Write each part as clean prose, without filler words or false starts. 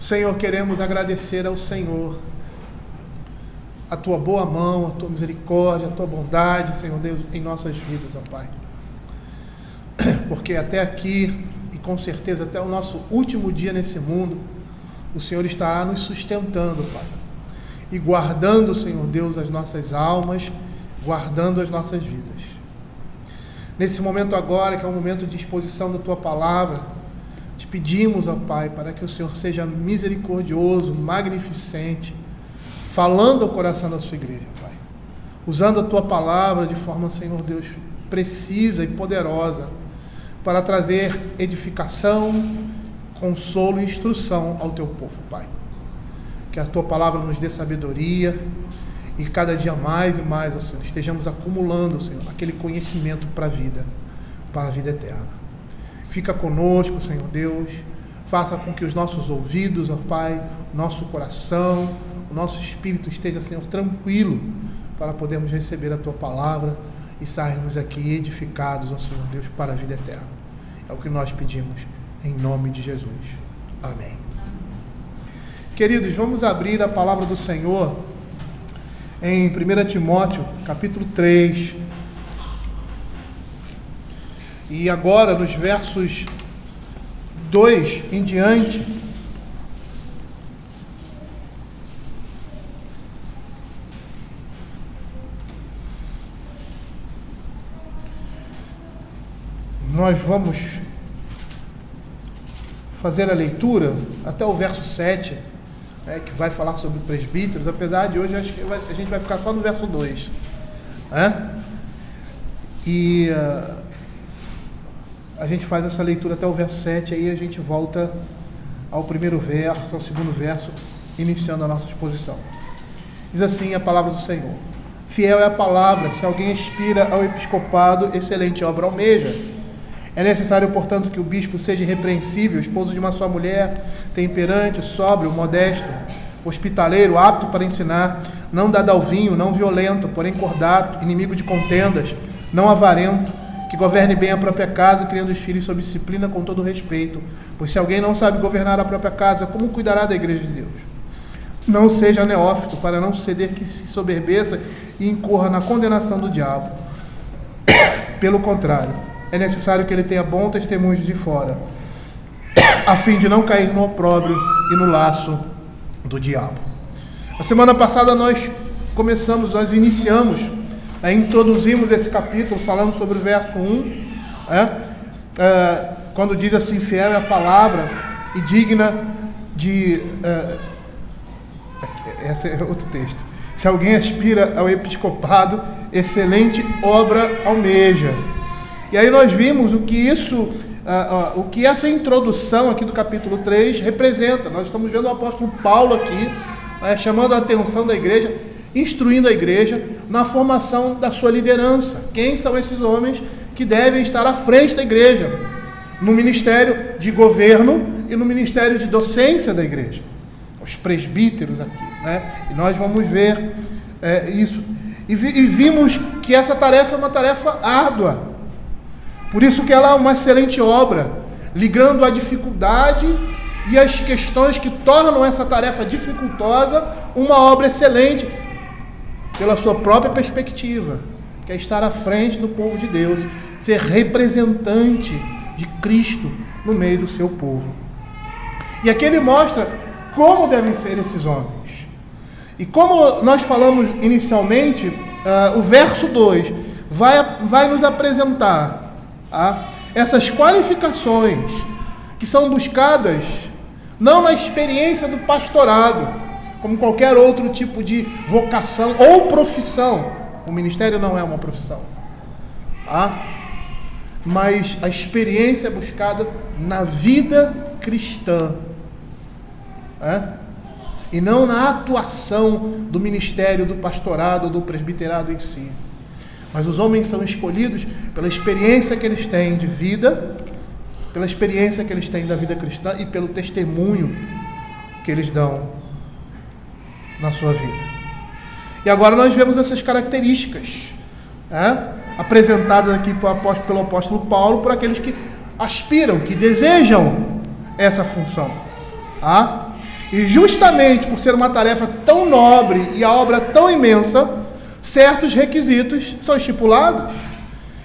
Senhor, queremos agradecer ao Senhor a Tua boa mão, a Tua misericórdia, a Tua bondade, Senhor Deus, em nossas vidas, ó Pai. Porque até aqui, e com certeza até o nosso último dia nesse mundo, o Senhor estará nos sustentando, Pai. E guardando, Senhor Deus, as nossas almas, guardando as nossas vidas. Nesse momento agora, que é um momento de exposição da Tua Palavra, te pedimos, ó Pai, para que o Senhor seja misericordioso, magnificente, falando ao coração da sua igreja, Pai. Usando a Tua Palavra de forma, Senhor Deus, precisa e poderosa, para trazer edificação, consolo e instrução ao Teu povo, Pai. Que a Tua Palavra nos dê sabedoria e cada dia mais e mais, ó Senhor, estejamos acumulando, Senhor, aquele conhecimento para a vida eterna. Fica conosco, Senhor Deus, faça com que os nossos ouvidos, ó Pai, nosso coração, o nosso espírito esteja, Senhor, tranquilo, para podermos receber a Tua Palavra e sairmos aqui edificados, ó Senhor Deus, para a vida eterna. É o que nós pedimos, em nome de Jesus. Amém. Queridos, vamos abrir a Palavra do Senhor em 1 Timóteo, capítulo 3. E agora, nos versos 2 em diante, nós vamos fazer a leitura até o verso 7, que vai falar sobre presbíteros, apesar de hoje acho que a gente vai ficar só no verso 2. A gente faz essa leitura até o verso 7, aí a gente volta ao primeiro verso, ao segundo verso, iniciando a nossa exposição. Diz assim a palavra do Senhor: fiel é a palavra, se alguém aspira ao episcopado, excelente obra almeja. É necessário, portanto, que o bispo seja irrepreensível, esposo de uma só mulher, temperante, sóbrio, modesto, hospitaleiro, apto para ensinar, não dado ao vinho, não violento, porém cordato, inimigo de contendas, não avarento, que governe bem a própria casa, criando os filhos sob disciplina com todo respeito. Pois se alguém não sabe governar a própria casa, como cuidará da igreja de Deus? Não seja neófito, para não suceder que se soberbeça e incorra na condenação do diabo. Pelo contrário, é necessário que ele tenha bom testemunho de fora, a fim de não cair no opróbrio e no laço do diabo. Na semana passada nós iniciamos, introduzimos esse capítulo falando sobre o verso 1, quando diz assim: fiel é a palavra e digna de... esse é outro texto. Se alguém aspira ao episcopado, excelente obra almeja. E aí nós vimos o que essa introdução aqui do capítulo 3 representa. Nós estamos vendo o apóstolo Paulo aqui, chamando a atenção da igreja, instruindo a igreja na formação da sua liderança. Quem são esses homens que devem estar à frente da igreja, no ministério de governo e no ministério de docência da igreja? Os presbíteros aqui, E nós vamos ver isso. E vimos que essa tarefa é uma tarefa árdua. Por isso que ela é uma excelente obra, ligando a dificuldade e as questões que tornam essa tarefa dificultosa uma obra excelente, pela sua própria perspectiva, que é estar à frente do povo de Deus, ser representante de Cristo no meio do seu povo. E aqui ele mostra como devem ser esses homens. E como nós falamos inicialmente, o verso 2 vai nos apresentar essas qualificações que são buscadas não na experiência do pastorado, como qualquer outro tipo de vocação ou profissão. O ministério não é uma profissão, mas a experiência é buscada na vida cristã, e não na atuação do ministério, do pastorado, do presbiterado em si. Mas os homens são escolhidos pela experiência que eles têm de vida, pela experiência que eles têm da vida cristã e pelo testemunho que eles dão na sua vida. E agora nós vemos essas características apresentadas aqui pelo apóstolo Paulo por aqueles que aspiram, que desejam essa função. E justamente por ser uma tarefa tão nobre e a obra tão imensa, certos requisitos são estipulados.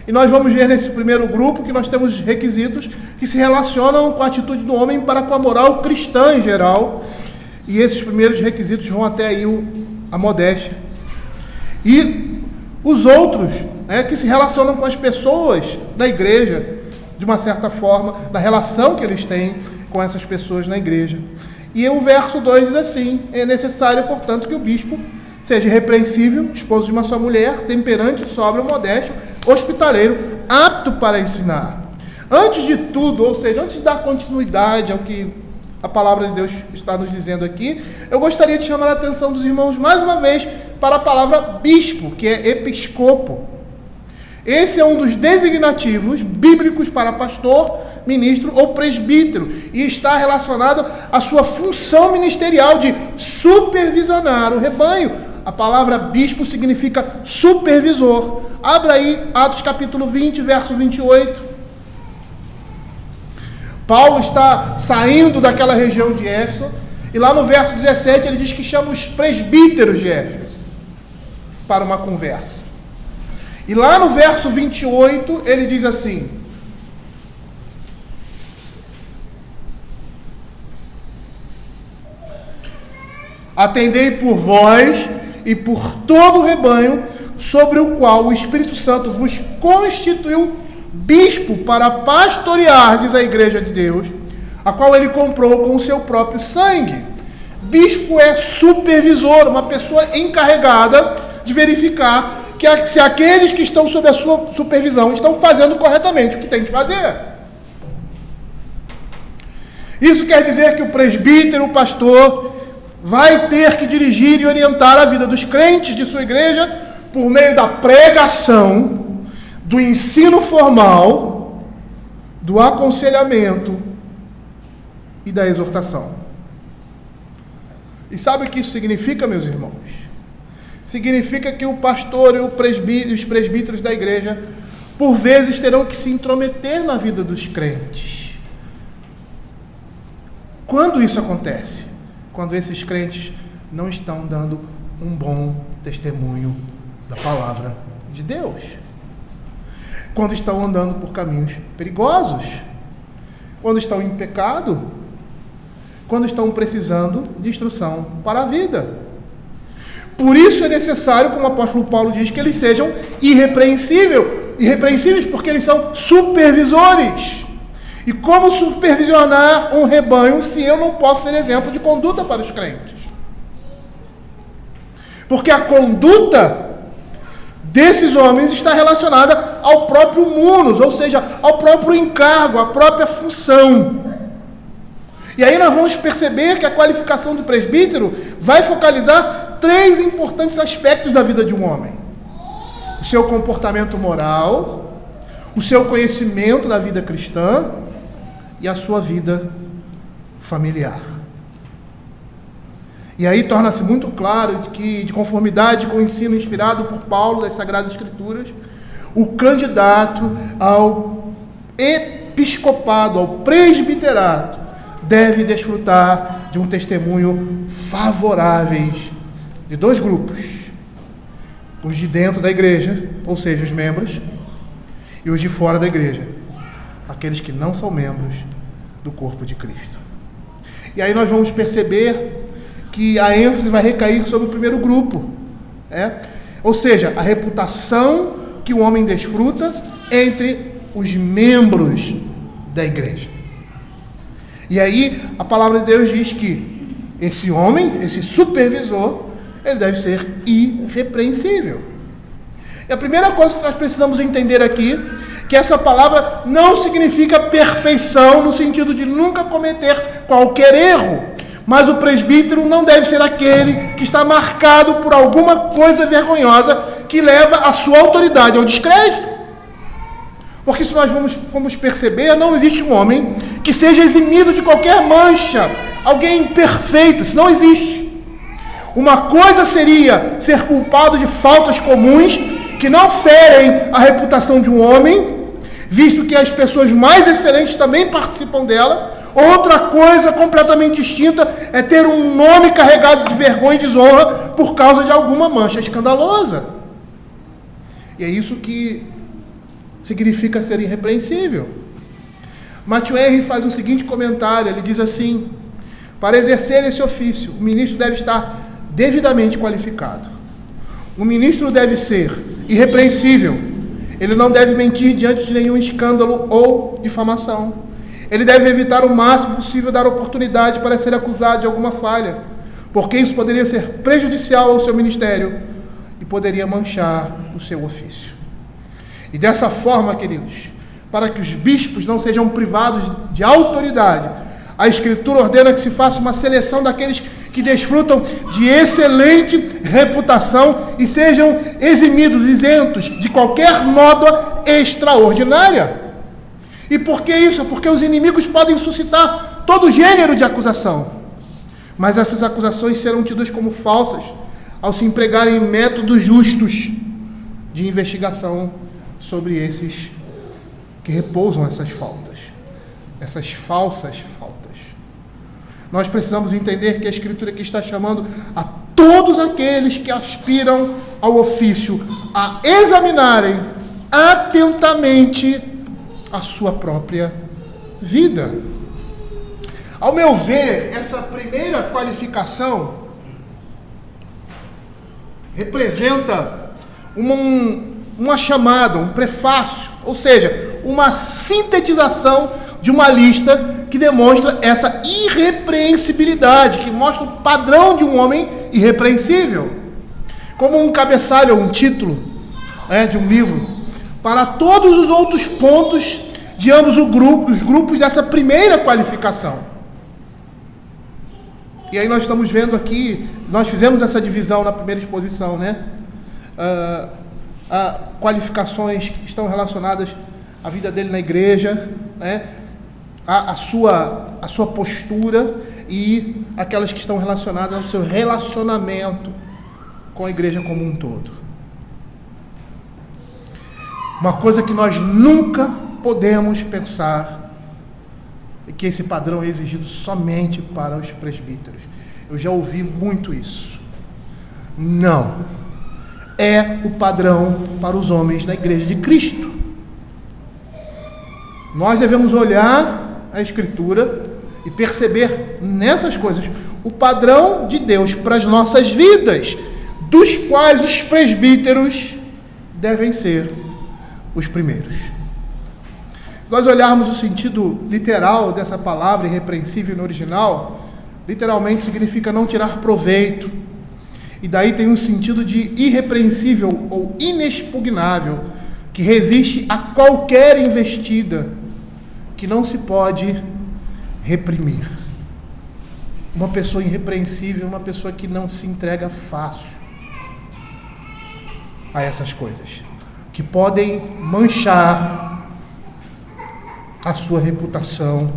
E nós vamos ver nesse primeiro grupo que nós temos requisitos que se relacionam com a atitude do homem para com a moral cristã em geral. E esses primeiros requisitos vão até aí a modéstia. E os outros, que se relacionam com as pessoas da igreja, de uma certa forma, da relação que eles têm com essas pessoas na igreja. E o verso 2 diz assim: é necessário, portanto, que o bispo seja irrepreensível, esposo de uma só mulher, temperante, sóbrio, modesto, hospitaleiro, apto para ensinar. Antes de tudo, ou seja, antes de dar continuidade ao que a palavra de Deus está nos dizendo aqui, eu gostaria de chamar a atenção dos irmãos mais uma vez para a palavra bispo, que é episcopo. Esse é um dos designativos bíblicos para pastor, ministro ou presbítero, e está relacionado à sua função ministerial de supervisionar o rebanho. A palavra bispo significa supervisor. Abra aí Atos capítulo 20, verso 28. Paulo está saindo daquela região de Éfeso, e lá no verso 17 ele diz que chama os presbíteros de Éfeso para uma conversa. E lá no verso 28 ele diz assim: atendei por vós e por todo o rebanho, sobre o qual o Espírito Santo vos constituiu bispo para pastoreardes a igreja de Deus, a qual ele comprou com o seu próprio sangue. Bispo é supervisor, uma pessoa encarregada de verificar que se aqueles que estão sob a sua supervisão estão fazendo corretamente o que tem de fazer. Isso quer dizer que o presbítero, o pastor, vai ter que dirigir e orientar a vida dos crentes de sua igreja por meio da pregação, do ensino formal, do aconselhamento e da exortação. E sabe o que isso significa, meus irmãos? Significa que o pastor e os presbíteros da igreja, por vezes, terão que se intrometer na vida dos crentes. Quando isso acontece? Quando esses crentes não estão dando um bom testemunho da palavra de Deus. Quando estão andando por caminhos perigosos. Quando estão em pecado. Quando estão precisando de instrução para a vida. Por isso é necessário, como o apóstolo Paulo diz, que eles sejam irrepreensíveis, porque eles são supervisores. E como supervisionar um rebanho se eu não posso ser exemplo de conduta para os crentes? Porque a conduta desses homens está relacionada ao próprio munus, ou seja, ao próprio encargo, à própria função. E aí nós vamos perceber que a qualificação do presbítero vai focalizar 3 importantes aspectos da vida de um homem: o seu comportamento moral, o seu conhecimento da vida cristã e a sua vida familiar. E aí torna-se muito claro que, de conformidade com o ensino inspirado por Paulo das Sagradas Escrituras, o candidato ao episcopado, ao presbiterato, deve desfrutar de um testemunho favoráveis de 2 grupos: os de dentro da igreja, ou seja, os membros, e os de fora da igreja, aqueles que não são membros do corpo de Cristo. E aí nós vamos perceber que a ênfase vai recair sobre o primeiro grupo, ou seja, a reputação que o homem desfruta entre os membros da igreja. E aí a palavra de Deus diz que esse homem, esse supervisor, ele deve ser irrepreensível. E a primeira coisa que nós precisamos entender aqui, que essa palavra não significa perfeição no sentido de nunca cometer qualquer erro, mas o presbítero não deve ser aquele que está marcado por alguma coisa vergonhosa que leva a sua autoridade ao descrédito. Porque se nós formos perceber, não existe um homem que seja eximido de qualquer mancha, alguém perfeito, isso não existe. Uma coisa seria ser culpado de faltas comuns que não ferem a reputação de um homem, visto que as pessoas mais excelentes também participam dela. Outra coisa completamente distinta é ter um nome carregado de vergonha e desonra por causa de alguma mancha escandalosa. E é isso que significa ser irrepreensível. Matthew Henry faz o seguinte comentário, ele diz assim: para exercer esse ofício, o ministro deve estar devidamente qualificado. O ministro deve ser irrepreensível. Ele não deve mentir diante de nenhum escândalo ou difamação. Ele deve evitar o máximo possível dar oportunidade para ser acusado de alguma falha, porque isso poderia ser prejudicial ao seu ministério e poderia manchar o seu ofício. E dessa forma, queridos, para que os bispos não sejam privados de autoridade, a Escritura ordena que se faça uma seleção daqueles que desfrutam de excelente reputação e sejam eximidos, isentos de qualquer nódoa extraordinária. E por que isso? Porque os inimigos podem suscitar todo gênero de acusação, mas essas acusações serão tidas como falsas ao se empregarem métodos justos de investigação sobre esses que repousam essas faltas, essas falsas faltas. Nós precisamos entender que a Escritura aqui está chamando a todos aqueles que aspiram ao ofício a examinarem atentamente a sua própria vida. Ao meu ver, essa primeira qualificação representa uma chamada, um prefácio, ou seja, uma sintetização de uma lista que demonstra essa irrepreensibilidade, que mostra o padrão de um homem irrepreensível, como um cabeçalho, um título de um livro, para todos os outros pontos de ambos os grupos dessa primeira qualificação. E aí nós estamos vendo aqui, nós fizemos essa divisão na primeira exposição, qualificações que estão relacionadas à vida dele na igreja, a sua postura, e aquelas que estão relacionadas ao seu relacionamento com a igreja como um todo. Uma coisa que nós nunca podemos pensar é que esse padrão é exigido somente para os presbíteros. Eu já ouvi muito isso. Não. É o padrão para os homens da igreja de Cristo. Nós devemos olhar a Escritura e perceber nessas coisas o padrão de Deus para as nossas vidas, dos quais os presbíteros devem ser os primeiros. Se nós olharmos o sentido literal dessa palavra, irrepreensível no original, literalmente significa não tirar proveito. E daí tem um sentido de irrepreensível ou inexpugnável, que resiste a qualquer investida, que não se pode reprimir. Uma pessoa irrepreensível é uma pessoa que não se entrega fácil a essas coisas, que podem manchar a sua reputação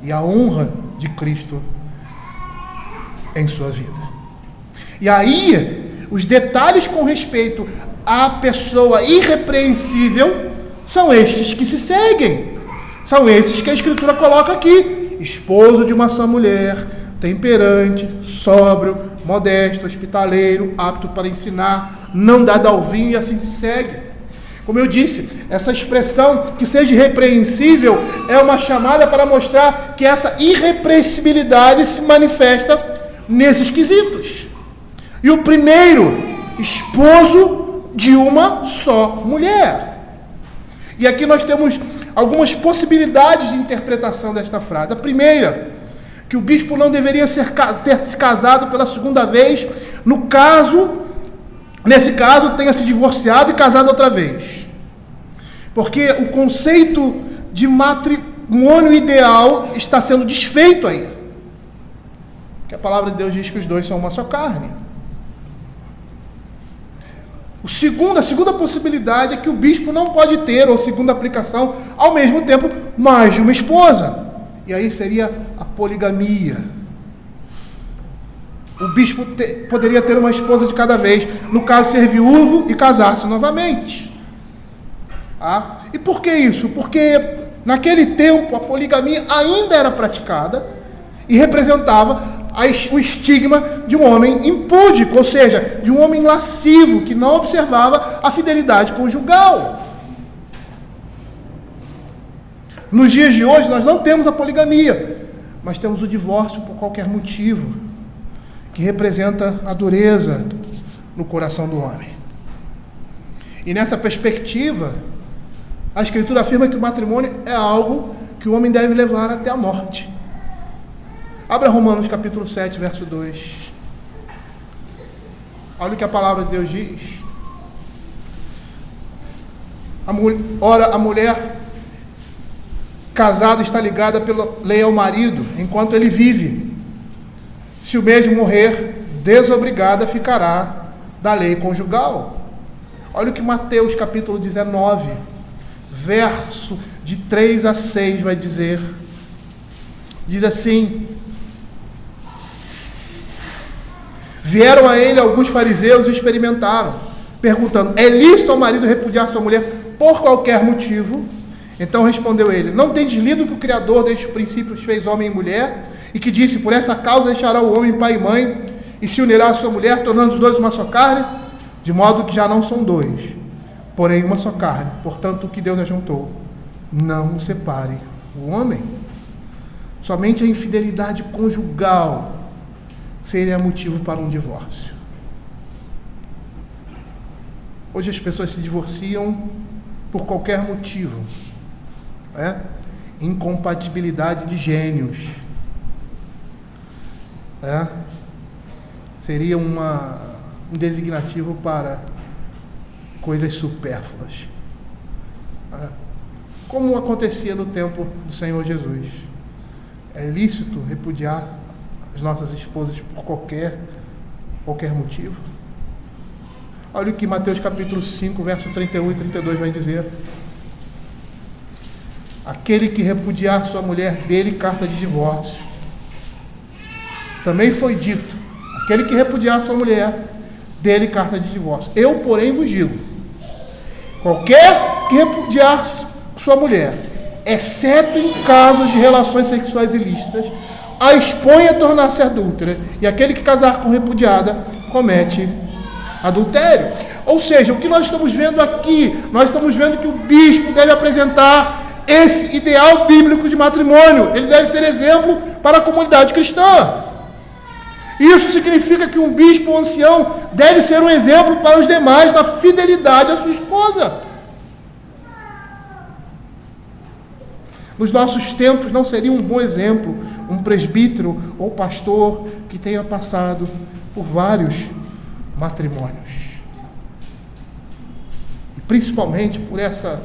e a honra de Cristo em sua vida. E aí, os detalhes com respeito à pessoa irrepreensível são estes que se seguem. São esses que a Escritura coloca aqui: esposo de uma só mulher, temperante, sóbrio, modesto, hospitaleiro, apto para ensinar, não dado ao vinho, e assim se segue. Como eu disse, essa expressão que seja irrepreensível é uma chamada para mostrar que essa irrepreensibilidade se manifesta nesses quesitos. E o primeiro, esposo de uma só mulher. E aqui nós temos algumas possibilidades de interpretação desta frase. A primeira, que o bispo não deveria ter se casado pela segunda vez, nesse caso, tenha se divorciado e casado outra vez. Porque o conceito de matrimônio ideal está sendo desfeito aí. Porque a palavra de Deus diz que os dois são uma só carne. A segunda possibilidade é que o bispo não pode ter, ou segunda aplicação, ao mesmo tempo, mais de uma esposa. E aí seria a poligamia. O bispo poderia ter uma esposa de cada vez, no caso ser viúvo e casar-se novamente. E por que isso? Porque Naquele tempo, a poligamia ainda era praticada e representava o estigma de um homem impúdico, ou seja, de um homem lascivo, que não observava a fidelidade conjugal. Nos dias de hoje, nós não temos a poligamia, mas temos o divórcio por qualquer motivo, que representa a dureza no coração do homem. E nessa perspectiva, a Escritura afirma que o matrimônio é algo que o homem deve levar até a morte. Abra Romanos capítulo 7, verso 2. Olha o que a palavra de Deus diz. Ora, a mulher casada está ligada pela lei ao marido, enquanto ele vive. Se o mesmo morrer, desobrigada ficará da lei conjugal. Olha o que Mateus capítulo 19, verso de 3 a 6 vai dizer. Diz assim: vieram a ele alguns fariseus e o experimentaram, perguntando: é lícito ao marido repudiar sua mulher por qualquer motivo? Então respondeu ele: não tendes lido que o Criador desde os princípios fez homem e mulher, e que disse: por essa causa deixará o homem pai e mãe, e se unirá à sua mulher, tornando os dois uma só carne? De modo que já não são dois, porém uma só carne. Portanto, o que Deus ajuntou, não o separe o homem. Somente a infidelidade conjugal seria motivo para um divórcio. Hoje as pessoas se divorciam por qualquer motivo. Incompatibilidade de gênios. Seria um designativo para coisas supérfluas. Como acontecia no tempo do Senhor Jesus. É lícito repudiar as nossas esposas por qualquer motivo? Olha o que Mateus capítulo 5, verso 31 e 32 vai dizer. Aquele que repudiar sua mulher, dele carta de divórcio. Também foi dito: aquele que repudiar sua mulher, dele carta de divórcio. Eu, porém, vos digo: qualquer que repudiar sua mulher, exceto em casos de relações sexuais ilícitas, a expõe a tornar-se adúltera, e aquele que casar com repudiada comete adultério. Ou seja, o que nós estamos vendo aqui? Nós estamos vendo que o bispo deve apresentar esse ideal bíblico de matrimônio. Ele deve ser exemplo para a comunidade cristã. Isso significa que um bispo ou ancião deve ser um exemplo para os demais na fidelidade à sua esposa. Nos nossos tempos, não seria um bom exemplo um presbítero ou pastor que tenha passado por vários matrimônios? E principalmente por essa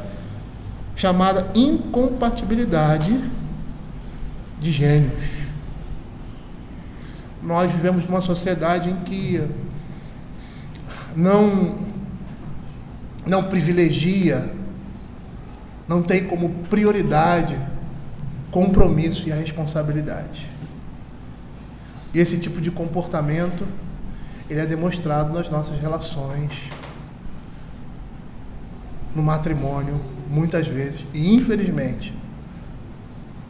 chamada incompatibilidade de gênios. Nós vivemos numa sociedade em que não privilegia, não tem como prioridade compromisso e a responsabilidade. E esse tipo de comportamento, ele é demonstrado nas nossas relações, no matrimônio, muitas vezes, e infelizmente,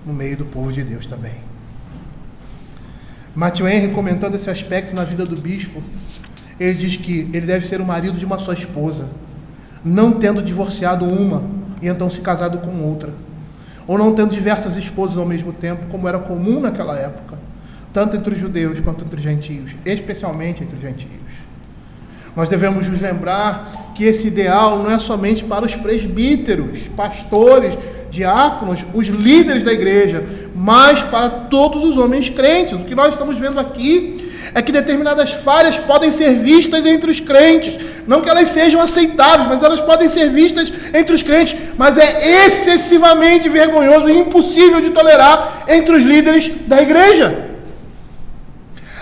no meio do povo de Deus também. Matthew Henry, comentando esse aspecto na vida do bispo, ele diz que ele deve ser o marido de uma só esposa, não tendo divorciado uma e então se casado com outra, ou não tendo diversas esposas ao mesmo tempo, como era comum naquela época, tanto entre os judeus quanto entre os gentios, especialmente entre os gentios. Nós devemos nos lembrar que esse ideal não é somente para os presbíteros, pastores, diáconos, os líderes da igreja, mas para todos os homens crentes. O que nós estamos vendo aqui é que determinadas falhas podem ser vistas entre os crentes. Não que elas sejam aceitáveis, mas elas podem ser vistas entre os crentes. Mas é excessivamente vergonhoso e impossível de tolerar entre os líderes da igreja.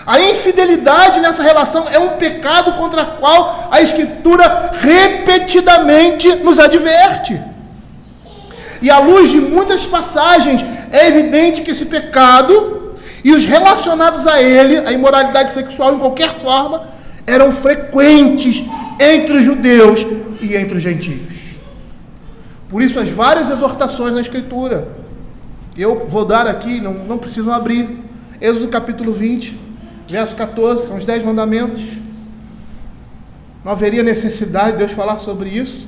A infidelidade nessa relação é um pecado contra o qual a Escritura repetidamente nos adverte. E à luz de muitas passagens, é evidente que esse pecado e os relacionados a ele, a imoralidade sexual em qualquer forma, eram frequentes entre os judeus e entre os gentios. Por isso as várias exortações na Escritura. Eu vou dar aqui, não precisam abrir. Êxodo capítulo 20, verso 14, são os 10 mandamentos. Não haveria necessidade de Deus falar sobre isso,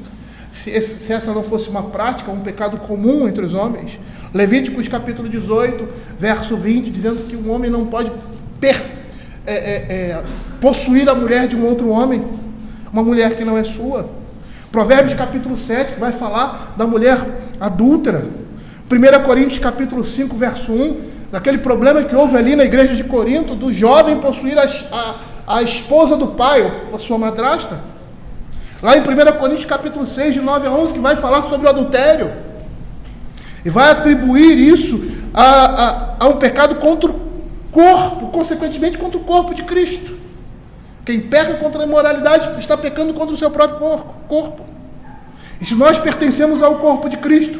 se essa não fosse uma prática, um pecado comum entre os homens. Levíticos capítulo 18, verso 20, dizendo que um homem não pode possuir a mulher de um outro homem, uma mulher que não é sua. Provérbios capítulo 7, que vai falar da mulher adúltera. 1 Coríntios capítulo 5, verso 1, daquele problema que houve ali na igreja de Corinto, do jovem possuir a esposa do pai, ou a sua madrasta. Lá em 1 Coríntios capítulo 6, de 9 a 11, que vai falar sobre o adultério. E vai atribuir isso a um pecado contra o corpo, consequentemente contra o corpo de Cristo. Quem peca contra a imoralidade está pecando contra o seu próprio corpo. E se nós pertencemos ao corpo de Cristo,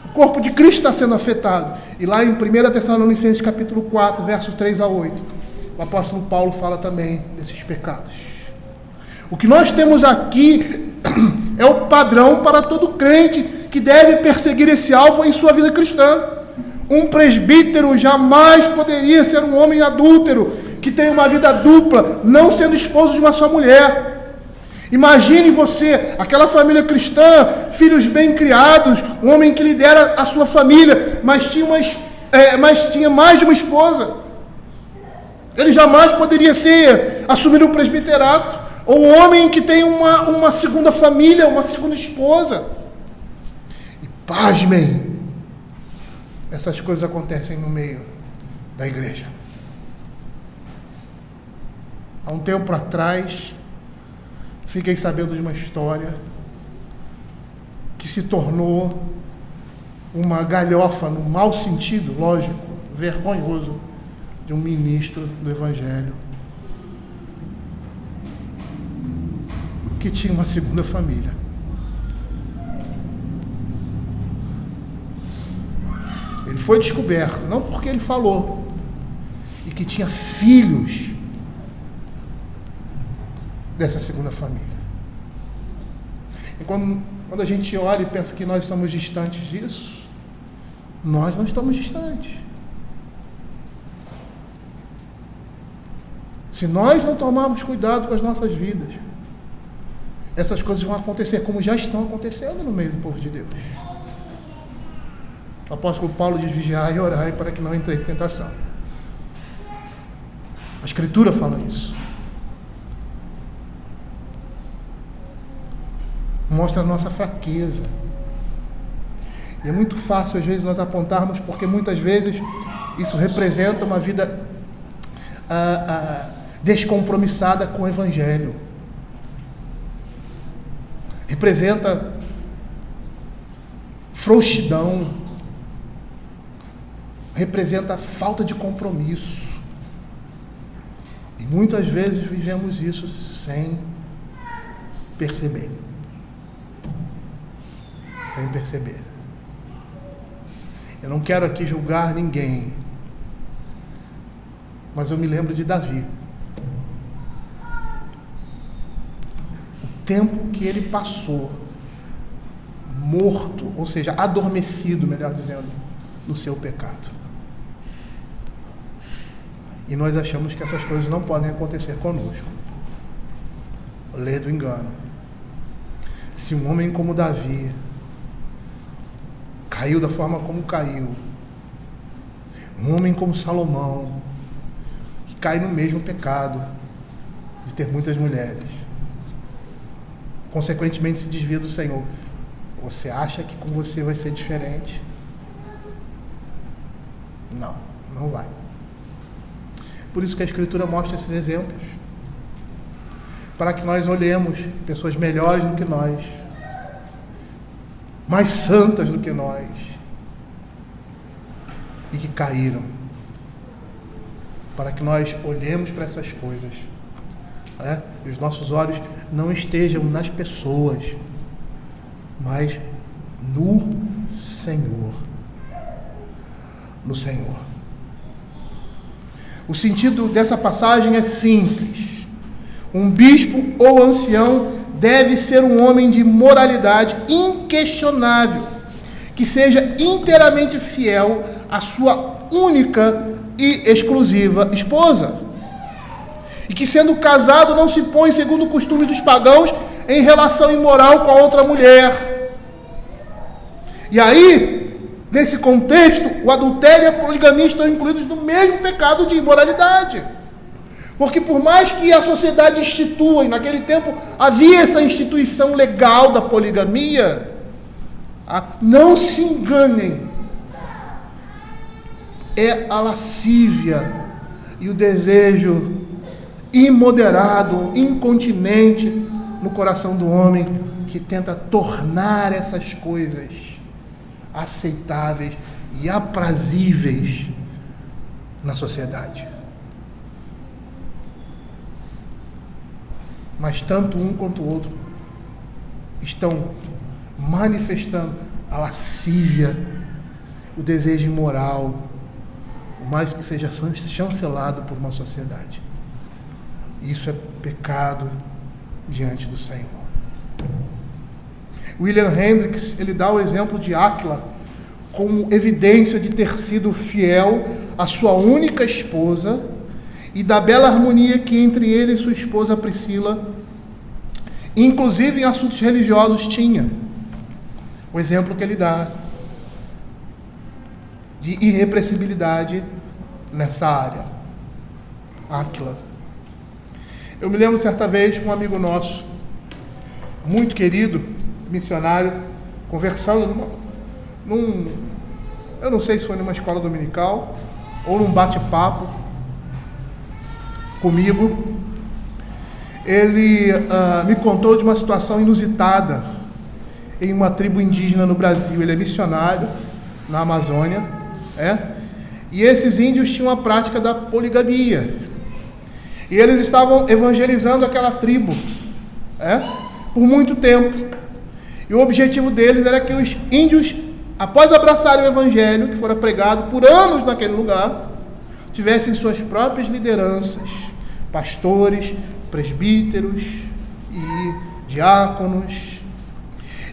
o corpo de Cristo está sendo afetado. E lá em 1 Tessalonicenses capítulo 4, versos 3 a 8, o apóstolo Paulo fala também desses pecados. O que nós temos aqui é o padrão para todo crente que deve perseguir esse alvo em sua vida cristã. Um presbítero jamais poderia ser um homem adúltero, que tem uma vida dupla, não sendo esposo de uma só mulher. Imagine você, aquela família cristã, filhos bem criados, um homem que lidera a sua família, mas tinha mais de uma esposa. Ele jamais poderia assumir um presbiterato. Ou um homem que tem uma segunda família, uma segunda esposa. E pasmem, essas coisas acontecem no meio da igreja. Há um tempo atrás, fiquei sabendo de uma história que se tornou uma galhofa, no mau sentido, lógico, vergonhoso, de um ministro do Evangelho que tinha uma segunda família. Ele foi descoberto, não porque ele falou, e que tinha filhos dessa segunda família. E quando a gente olha e pensa que nós estamos distantes disso, nós não estamos distantes. Se nós não tomarmos cuidado com as nossas vidas, essas coisas vão acontecer, como já estão acontecendo no meio do povo de Deus. O apóstolo Paulo diz: vigiai e orai para que não entreis em tentação. A Escritura fala isso. Mostra a nossa fraqueza. E é muito fácil, às vezes, nós apontarmos, porque muitas vezes isso representa uma vida descompromissada com o Evangelho. Representa frouxidão. Representa falta de compromisso. E muitas vezes vivemos isso sem perceber. Sem perceber. Eu não quero aqui julgar ninguém, mas eu me lembro de Davi. O tempo que ele passou morto, ou seja, adormecido, melhor dizendo, no seu pecado. E nós achamos que essas coisas não podem acontecer conosco. Lê do engano. Se um homem como Davi caiu da forma como caiu, um homem como Salomão, que cai no mesmo pecado de ter muitas mulheres, consequentemente se desvia do Senhor, você acha que com você vai ser diferente? Não, não vai. Por isso que a Escritura mostra esses exemplos, para que nós olhemos pessoas melhores do que nós, mais santas do que nós, e que caíram, para que nós olhemos para essas coisas, e os nossos olhos não estejam nas pessoas, mas no Senhor. No Senhor. O sentido dessa passagem é simples. Um bispo ou ancião deve ser um homem de moralidade inquestionável, que seja inteiramente fiel à sua única e exclusiva esposa, e que, sendo casado, não se põe, segundo o costume dos pagãos, em relação imoral com a outra mulher. E aí, nesse contexto, o adultério e a poligamia estão incluídos no mesmo pecado de imoralidade. Porque por mais que a sociedade institua, e naquele tempo havia essa instituição legal da poligamia, não se enganem, é a lascívia e o desejo imoderado, incontinente no coração do homem que tenta tornar essas coisas aceitáveis e aprazíveis na sociedade. Mas tanto um quanto o outro estão manifestando a lascívia, o desejo imoral, o mais que seja chancelado por uma sociedade. Isso é pecado diante do Senhor. William Hendricks, ele dá o exemplo de Áquila como evidência de ter sido fiel à sua única esposa e da bela harmonia que entre ele e sua esposa Priscila, inclusive em assuntos religiosos, tinha. O exemplo que ele dá de irrepressibilidade nessa área. Áquila. Eu me lembro certa vez com um amigo nosso, muito querido, missionário, conversando eu não sei se foi numa escola dominical ou num bate-papo comigo. Ele me contou de uma situação inusitada em uma tribo indígena no Brasil. Ele é missionário na Amazônia, e esses índios tinham a prática da poligamia. E eles estavam evangelizando aquela tribo, por muito tempo. E o objetivo deles era que os índios, após abraçarem o evangelho, que fora pregado por anos naquele lugar, tivessem suas próprias lideranças, pastores, presbíteros e diáconos.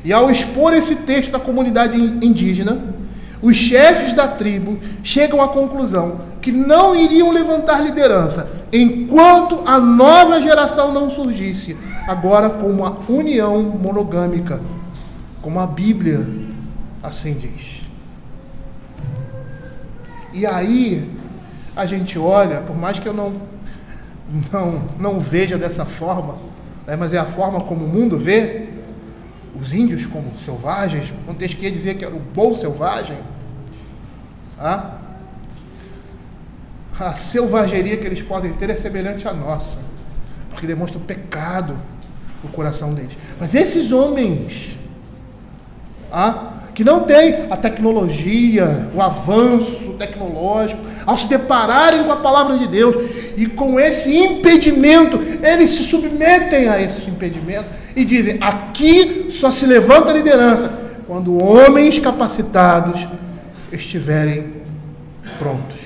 E ao expor esse texto à comunidade indígena, os chefes da tribo chegam à conclusão que não iriam levantar liderança enquanto a nova geração não surgisse, agora com uma união monogâmica, como a Bíblia assim diz. E aí a gente olha, por mais que eu não veja dessa forma, mas é a forma como o mundo vê os índios como selvagens, um texto que ia dizer que era o bom selvagem, a selvageria que eles podem ter é semelhante à nossa, porque demonstra o pecado no coração deles. Mas esses homens, que não têm a tecnologia, o avanço tecnológico, ao se depararem com a palavra de Deus e com esse impedimento, eles se submetem a esse impedimento e dizem: aqui só se levanta a liderança quando homens capacitados estiverem prontos.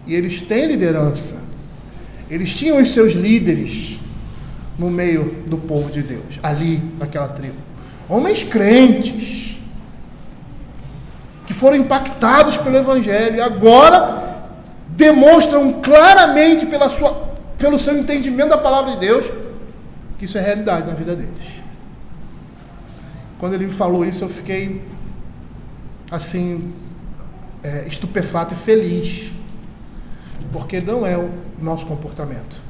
E eles têm liderança, eles tinham os seus líderes no meio do povo de Deus, ali naquela tribo, homens crentes que foram impactados pelo evangelho e agora demonstram claramente pelo seu entendimento da palavra de Deus que isso é realidade na vida deles. Quando ele me falou isso, eu fiquei assim, estupefato e feliz, porque não é o nosso comportamento.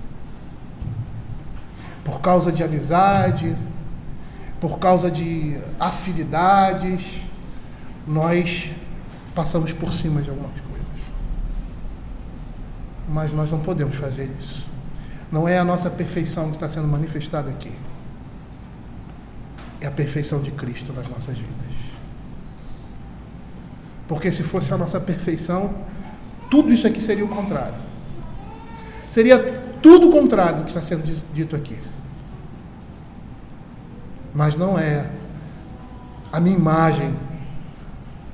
Por causa de amizade, por causa de afinidades, nós passamos por cima de algumas coisas. Mas nós não podemos fazer isso. Não é a nossa perfeição que está sendo manifestada aqui. É a perfeição de Cristo nas nossas vidas. Porque se fosse a nossa perfeição, tudo isso aqui seria o contrário. Seria tudo o contrário do que está sendo dito aqui. Mas não é a minha imagem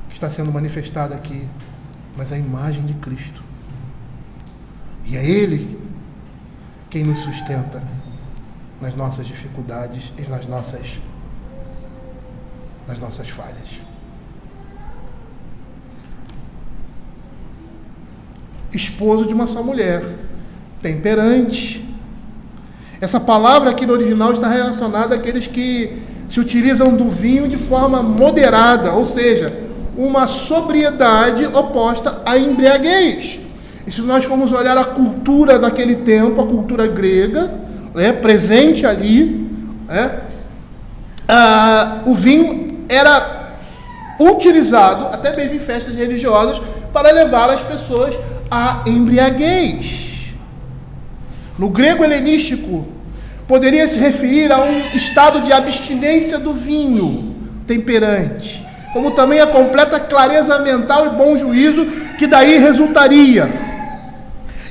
que está sendo manifestada aqui, mas a imagem de Cristo. E é Ele quem nos sustenta. nas nossas dificuldades e nas nossas falhas. Esposo de uma só mulher, temperante. Essa palavra aqui no original está relacionada àqueles que se utilizam do vinho de forma moderada, ou seja, uma sobriedade oposta à embriaguez. E se nós formos olhar a cultura daquele tempo, a cultura grega, presente ali, o vinho era utilizado, até mesmo em festas religiosas, para levar as pessoas à embriaguez. No grego helenístico, poderia se referir a um estado de abstinência do vinho temperante, como também a completa clareza mental e bom juízo que daí resultaria.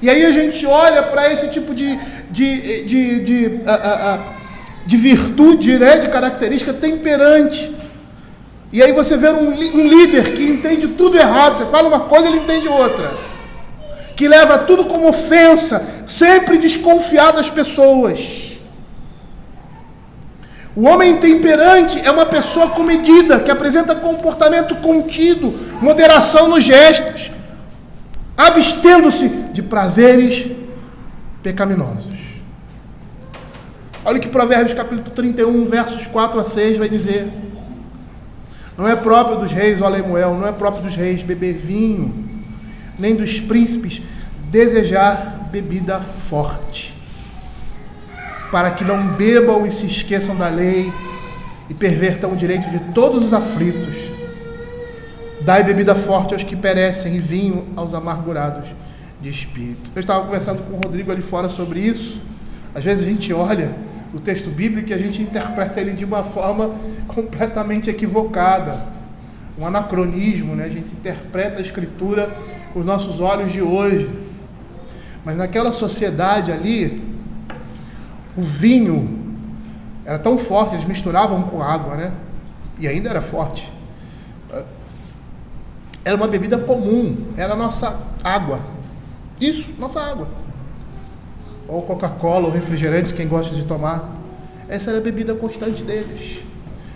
E aí a gente olha para esse tipo de virtude, né, de característica temperante. E aí você vê um líder que entende tudo errado. Você fala uma coisa, ele entende outra. Que leva tudo como ofensa, sempre desconfiado das pessoas. O homem temperante é uma pessoa comedida, que apresenta comportamento contido, moderação nos gestos, abstendo-se de prazeres pecaminosos. Olha o que Provérbios capítulo 31, versos 4 a 6 vai dizer. Não é próprio dos reis, ó Lemuel, não é próprio dos reis beber vinho, nem dos príncipes desejar bebida forte, para que não bebam e se esqueçam da lei e pervertam o direito de todos os aflitos. Dai bebida forte aos que perecem e vinho aos amargurados de espírito. Eu estava conversando com o Rodrigo ali fora sobre isso. Às vezes a gente olha o texto bíblico e a gente interpreta ele de uma forma completamente equivocada. Um anacronismo, né? A gente interpreta a Escritura com os nossos olhos de hoje. Mas naquela sociedade ali, o vinho era tão forte, eles misturavam com água, né? E ainda era forte. Era uma bebida comum, era a nossa água. Isso, nossa água. Ou Coca-Cola, ou refrigerante, quem gosta de tomar. Essa era a bebida constante deles.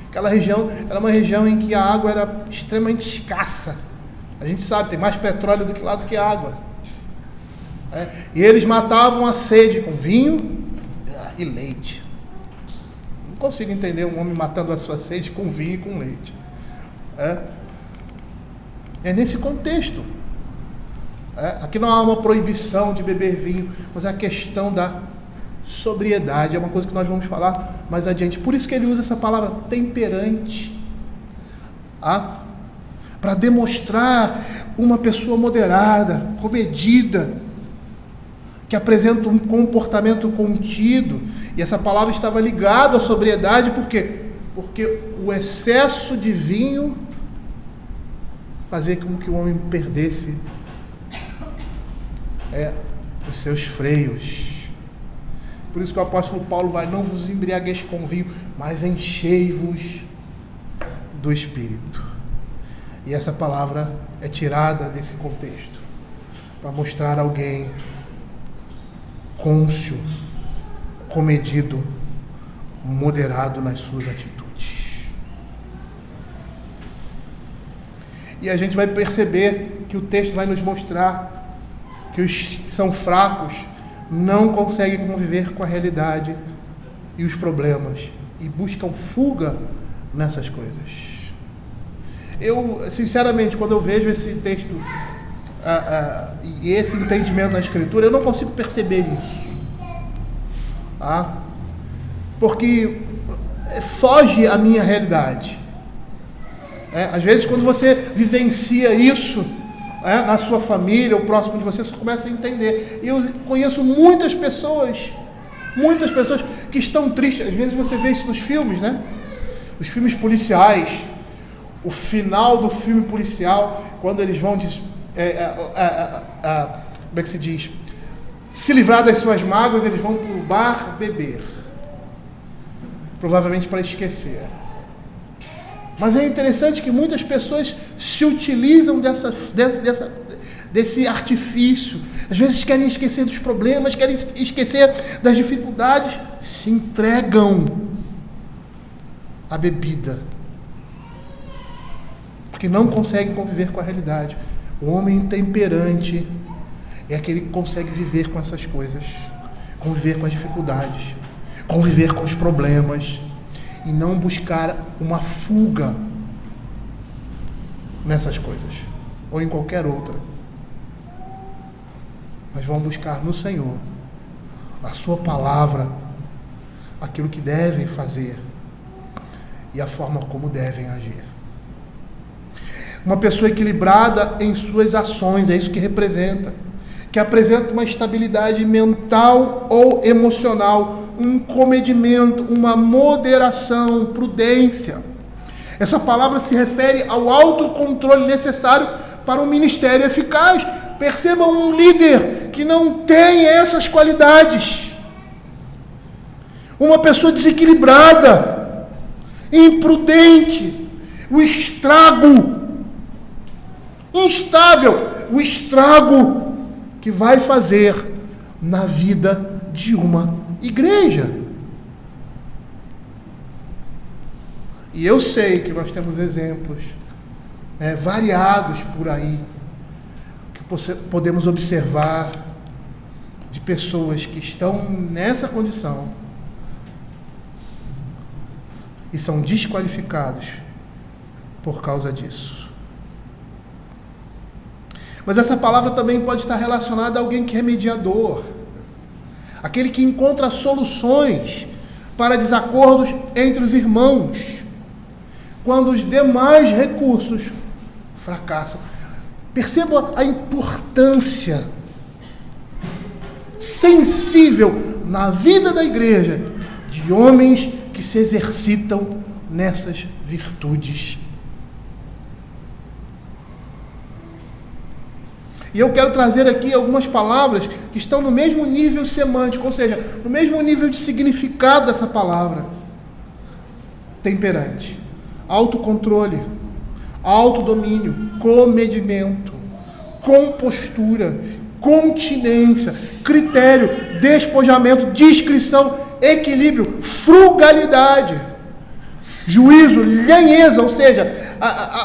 Aquela região era uma região em que a água era extremamente escassa. A gente sabe, tem mais petróleo do que lá do que água. E eles matavam a sede com vinho e leite. Não consigo entender um homem matando a sua sede com vinho e com leite. É nesse contexto. Aqui não há uma proibição de beber vinho, mas é a questão da sobriedade. É uma coisa que nós vamos falar mais adiante. Por isso que ele usa essa palavra temperante, para demonstrar uma pessoa moderada, comedida, que apresenta um comportamento contido. E essa palavra estava ligada à sobriedade, por quê? Porque o excesso de vinho fazia com que o homem perdesse os seus freios. Por isso que o apóstolo Paulo vai: não vos embriagueis com vinho, mas enchei-vos do Espírito. E essa palavra é tirada desse contexto para mostrar alguém cônscio, comedido, moderado nas suas atitudes. E a gente vai perceber que o texto vai nos mostrar que os que são fracos não conseguem conviver com a realidade e os problemas e buscam fuga nessas coisas. Eu, sinceramente, quando eu vejo esse texto e esse entendimento na Escritura, eu não consigo perceber isso. Porque foge à minha realidade. Às vezes, quando você vivencia isso na sua família, ou próximo de você começa a entender. E eu conheço muitas pessoas que estão tristes. Às vezes você vê isso nos filmes, né? Os filmes policiais. O final do filme policial, quando eles vão, como é que se diz? Se livrar das suas mágoas, eles vão para o bar beber. Provavelmente para esquecer. Mas é interessante que muitas pessoas se utilizam desse artifício. Às vezes querem esquecer dos problemas, querem esquecer das dificuldades, se entregam à bebida, porque não conseguem conviver com a realidade. O homem intemperante é aquele que consegue viver com essas coisas, conviver com as dificuldades, conviver com os problemas e não buscar uma fuga nessas coisas ou em qualquer outra, mas vão buscar no Senhor, a sua palavra, aquilo que devem fazer e a forma como devem agir. Uma pessoa equilibrada em suas ações, é isso que representa, que apresenta uma estabilidade mental ou emocional, um comedimento, uma moderação, prudência. Essa palavra se refere ao autocontrole necessário para um ministério eficaz. Percebam um líder que não tem essas qualidades. Uma pessoa desequilibrada, imprudente, o estrago, instável, o estrago que vai fazer na vida de uma igreja. E eu sei que nós temos exemplos variados por aí, que podemos observar de pessoas que estão nessa condição e são desqualificados por causa disso. Mas essa palavra também pode estar relacionada a alguém que é mediador, aquele que encontra soluções para desacordos entre os irmãos, quando os demais recursos fracassam. Perceba a importância sensível na vida da igreja de homens que se exercitam nessas virtudes. E eu quero trazer aqui algumas palavras que estão no mesmo nível semântico, ou seja, no mesmo nível de significado dessa palavra. Temperante, autocontrole, autodomínio, comedimento, compostura, continência, critério, despojamento, discrição, equilíbrio, frugalidade, juízo, lhanheza, ou seja,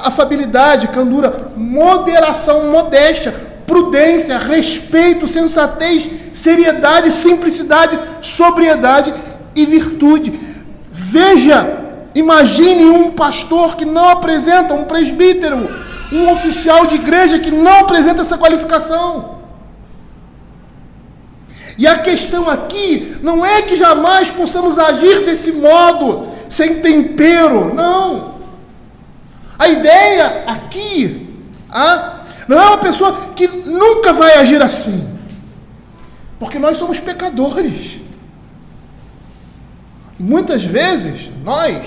afabilidade, candura, moderação, modéstia, prudência, respeito, sensatez, seriedade, simplicidade, sobriedade e virtude. Veja, imagine um pastor que não apresenta, um presbítero, um oficial de igreja que não apresenta essa qualificação. E a questão aqui não é que jamais possamos agir desse modo, sem tempero, não. A ideia aqui, não é uma pessoa que nunca vai agir assim, porque nós somos pecadores. E muitas vezes nós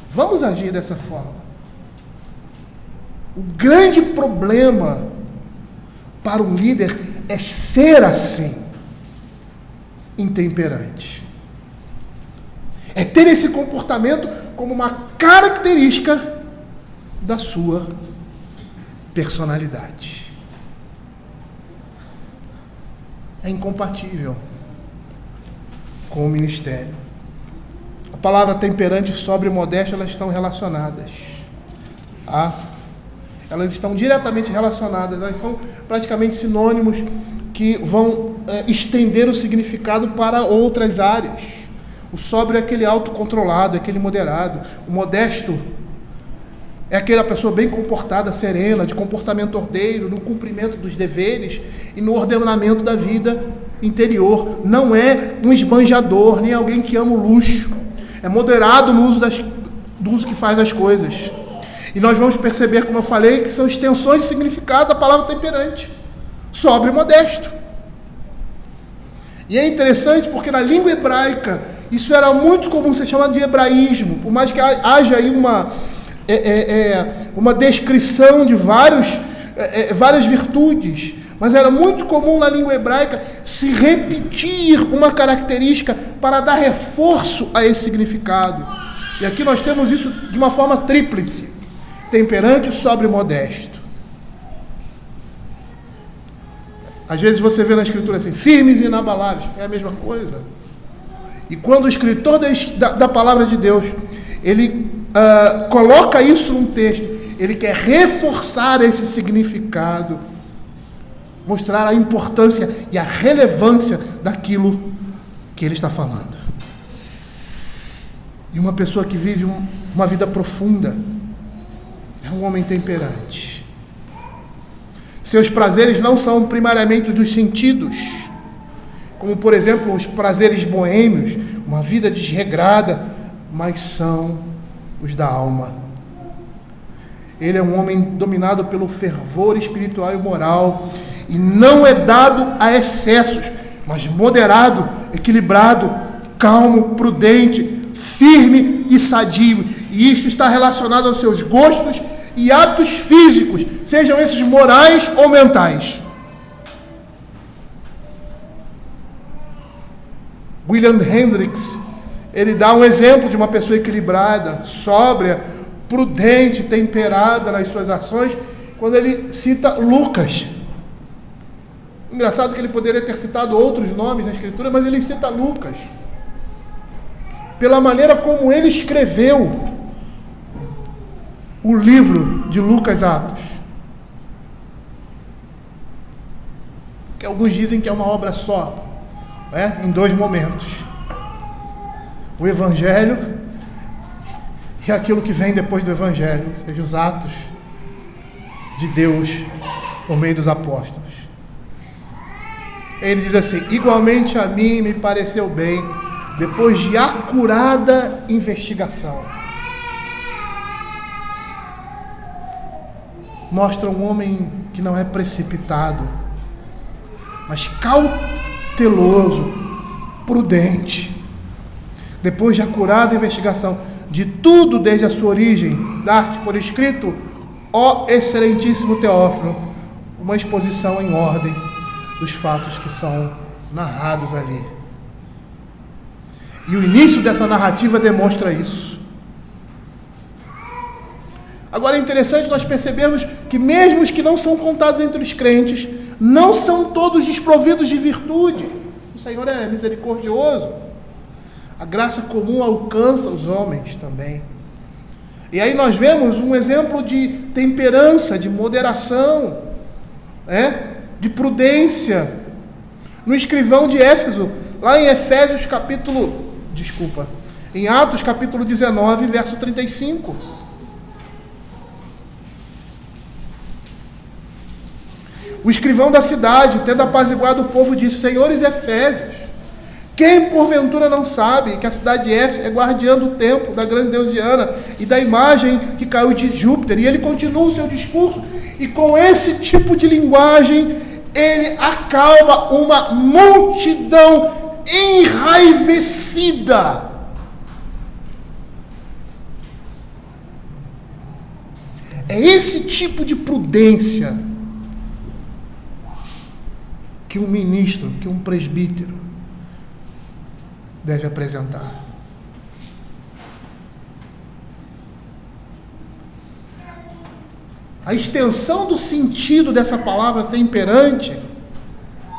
vamos agir dessa forma. O grande problema para um líder é ser assim, intemperante. É ter esse comportamento como uma característica da sua personalidade. É incompatível com o ministério. A palavra temperante, sóbrio e modesto, elas estão relacionadas. Elas estão diretamente relacionadas, elas são praticamente sinônimos que vão estender o significado para outras áreas. O sóbrio é aquele autocontrolado, é aquele moderado. O modesto é aquela pessoa bem comportada, serena, de comportamento ordeiro, no cumprimento dos deveres e no ordenamento da vida interior. Não é um esbanjador, nem alguém que ama o luxo. É moderado no uso do uso que faz as coisas. E nós vamos perceber, como eu falei, que são extensões de significado da palavra temperante. Sóbrio e modesto. E é interessante porque na língua hebraica isso era muito comum ser chamado de hebraísmo, por mais que haja aí uma descrição de várias virtudes, mas era muito comum na língua hebraica se repetir uma característica para dar reforço a esse significado. E aqui nós temos isso de uma forma tríplice: temperante, sóbrio e modesto. Às vezes você vê na escritura assim, firmes e inabaláveis, é a mesma coisa. E quando o escritor da palavra de Deus, ele coloca isso num texto, ele quer reforçar esse significado, mostrar a importância e a relevância daquilo que ele está falando. E uma pessoa que vive uma vida profunda é um homem temperante. Seus prazeres não são primariamente dos sentidos, como, por exemplo, os prazeres boêmios, uma vida desregrada, mas são os da alma. Ele é um homem dominado pelo fervor espiritual e moral, e não é dado a excessos, mas moderado, equilibrado, calmo, prudente, firme e sadio. E isso está relacionado aos seus gostos e atos físicos, sejam esses morais ou mentais. William Hendricks, ele dá um exemplo de uma pessoa equilibrada, sóbria, prudente, temperada nas suas ações, quando ele cita Lucas. Engraçado que ele poderia ter citado outros nomes na Escritura, mas ele cita Lucas, pela maneira como ele escreveu o livro de Lucas Atos, que alguns dizem que é uma obra só, em 2 momentos: o Evangelho e aquilo que vem depois do Evangelho, ou seja, os atos de Deus por meio dos apóstolos. Ele diz assim: igualmente a mim me pareceu bem, depois de acurada investigação. Mostra um homem que não é precipitado, mas cauteloso, prudente. Depois de acurada investigação de tudo desde a sua origem, dar-te por escrito, ó excelentíssimo Teófilo, uma exposição em ordem dos fatos que são narrados ali. E o início dessa narrativa demonstra isso. Agora é interessante nós percebermos que mesmo os que não são contados entre os crentes, não são todos desprovidos de virtude. O Senhor é misericordioso. A graça comum alcança os homens também. E aí nós vemos um exemplo de temperança, de moderação, de prudência, no escrivão de Éfeso, lá em em Atos capítulo 19, verso 35. O escrivão da cidade, tendo apaziguado o povo, disse: senhores efésios, quem porventura não sabe que a cidade de Éfeso é guardiã do templo da grande deusa Diana e da imagem que caiu de Júpiter? E ele continua o seu discurso, e com esse tipo de linguagem ele acalma uma multidão enraivecida. É esse tipo de prudência que um ministro, que um presbítero deve apresentar. A extensão do sentido dessa palavra temperante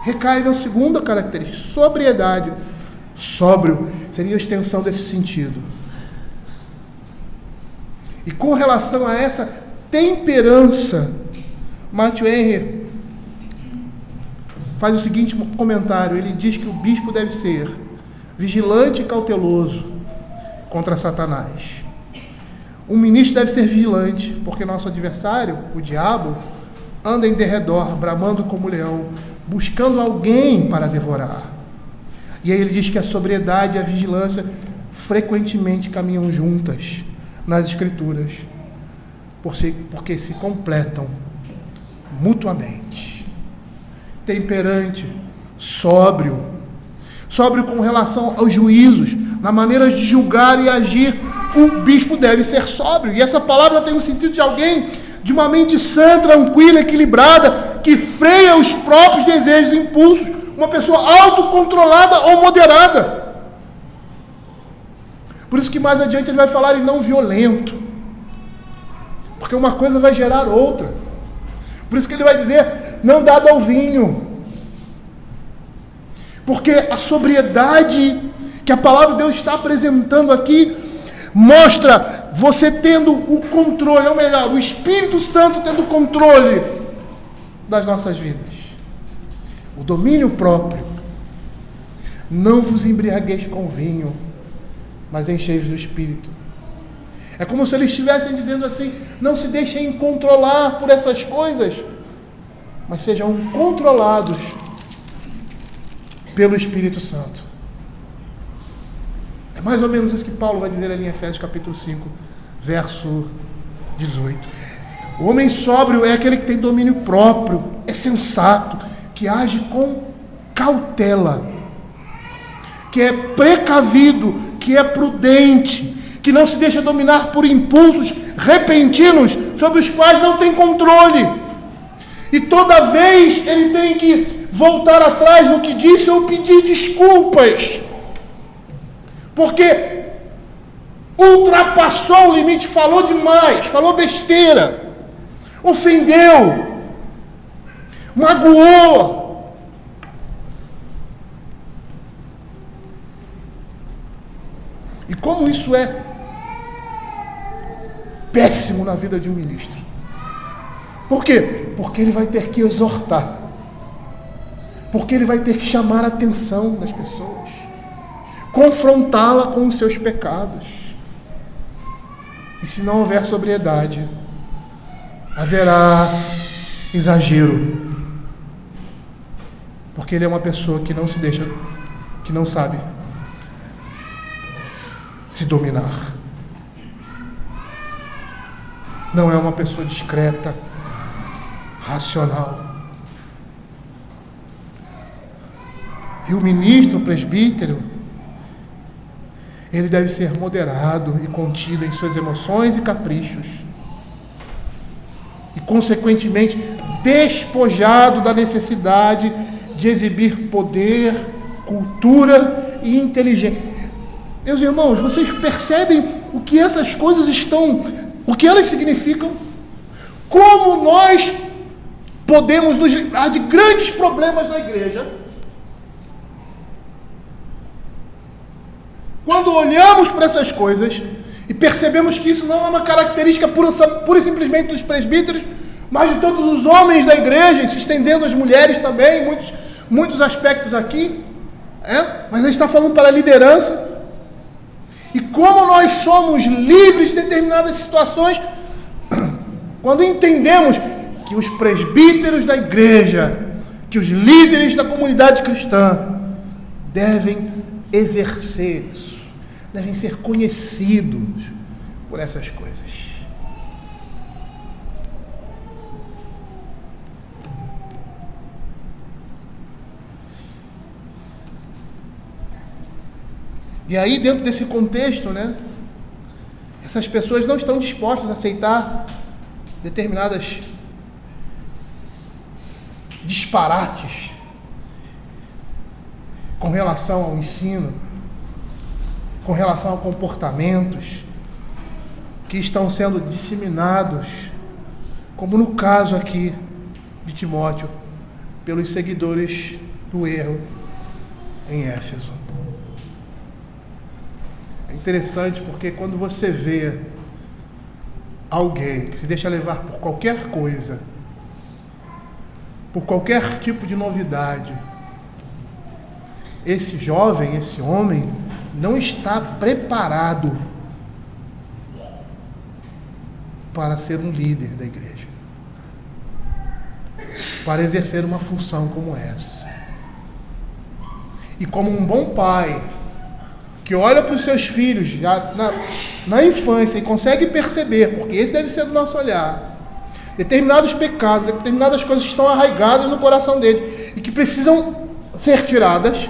recai na segunda característica, sobriedade. Sóbrio seria a extensão desse sentido. E com relação a essa temperança, Matthew Henry faz o seguinte comentário. Ele diz que o bispo deve ser vigilante e cauteloso contra Satanás. Um ministro deve ser vigilante, porque nosso adversário, o diabo, anda em derredor, bramando como leão, buscando alguém para devorar. E aí ele diz que a sobriedade e a vigilância frequentemente caminham juntas nas Escrituras, porque se completam mutuamente. Temperante, sóbrio com relação aos juízos, na maneira de julgar e agir, o bispo deve ser sóbrio. E essa palavra tem o sentido de alguém de uma mente sã, tranquila, equilibrada, que freia os próprios desejos e impulsos, uma pessoa autocontrolada ou moderada. Por isso que mais adiante ele vai falar em não violento, porque uma coisa vai gerar outra. Por isso que ele vai dizer não dado ao vinho, porque a sobriedade que a palavra de Deus está apresentando aqui mostra você tendo o controle, ou melhor, o Espírito Santo tendo o controle das nossas vidas. O domínio próprio. Não vos embriagueis com vinho, mas enchei-vos do Espírito. É como se eles estivessem dizendo assim: não se deixem controlar por essas coisas, mas sejam controlados pelo Espírito Santo. É mais ou menos isso que Paulo vai dizer ali em Efésios capítulo 5, verso 18. O homem sóbrio é aquele que tem domínio próprio, é sensato, que age com cautela, que é precavido, que é prudente, que não se deixa dominar por impulsos repentinos sobre os quais não tem controle. E toda vez ele tem que voltar atrás no que disse ou pedir desculpas, porque ultrapassou o limite, falou demais, falou besteira, ofendeu, magoou. E como isso é péssimo na vida de um ministro. Por quê? Porque ele vai ter que exortar. Porque ele vai ter que chamar a atenção das pessoas. Confrontá-la com os seus pecados. E se não houver sobriedade, haverá exagero. Porque ele é uma pessoa que não se deixa, que não sabe se dominar. Não é uma pessoa discreta, racional. E o ministro, o presbítero, ele deve ser moderado e contido em suas emoções e caprichos. E, consequentemente, despojado da necessidade de exibir poder, cultura e inteligência. Meus irmãos, vocês percebem o que essas coisas estão, o que elas significam? Como nós podemos nos livrar de grandes problemas na igreja quando olhamos para essas coisas e percebemos que isso não é uma característica pura e simplesmente dos presbíteros, mas de todos os homens da igreja, se estendendo às mulheres também, muitos aspectos aqui, mas a gente está falando para a liderança. E como nós somos livres de determinadas situações quando entendemos que os presbíteros da igreja, que os líderes da comunidade cristã devem exercer isso, devem ser conhecidos por essas coisas. E aí, dentro desse contexto, essas pessoas não estão dispostas a aceitar determinadas disparates com relação ao ensino, com relação a comportamentos que estão sendo disseminados, como no caso aqui de Timóteo, pelos seguidores do erro em Éfeso. É interessante porque quando você vê alguém que se deixa levar por qualquer coisa, por qualquer tipo de novidade, esse jovem, esse homem, não está preparado para ser um líder da igreja, para exercer uma função como essa. E como um bom pai, que olha para os seus filhos já na infância e consegue perceber, porque esse deve ser o nosso olhar, determinados pecados, determinadas coisas que estão arraigadas no coração dele e que precisam ser tiradas,